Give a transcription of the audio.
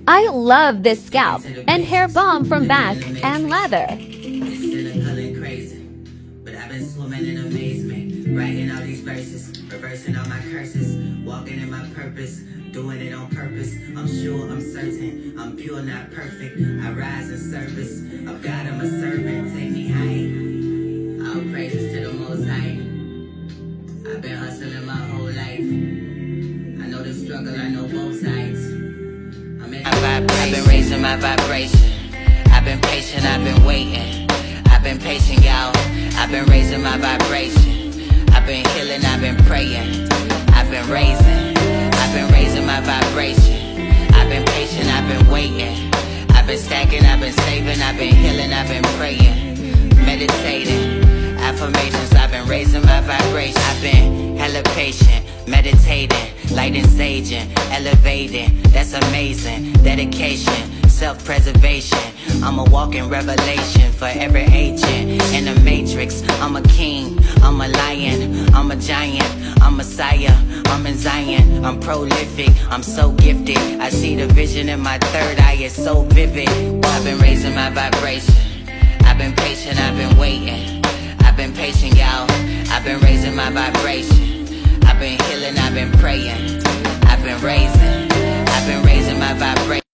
I love this scalp and hair balm from Bask and Lather. I've been swimming in amazement, writing all these verses, reversing all my curses, walking in my purpose, doing it on purpose. I'm sure, I'm certain, I'm pure, not perfect. I rise in service of God, I'm a servant. Take me high, all praises to the Most High. I've been hustling my whole life. I know the struggle, I know both sides. I've been raising my vibration. I've been patient, I've been waiting. I've been patient, y'all. I've been raising my vibration. I've been healing, I've been praying. I've been raising my vibration. I've been patient, I've been waiting. I've been stacking, I've been saving, I've been healing, I've been praying. Meditating, affirmations, I've been raising my vibration. I've been hella patient, meditating, lighting, saging, elevating. That's amazing. Dedication, self-preservation. I'm a walking revelation for every agent in the matrix. I'm a king, I'm a lion, I'm a giant, I'm Messiah, I'm in Zion, I'm prolific, I'm so gifted. I see the vision in my third eye, it's so vivid. I've been raising my vibration. I've been patient, I've been waiting. I've been patient, y'all. I've been raising my vibration. I've been healing, I've been praying. I've been raising my vibration.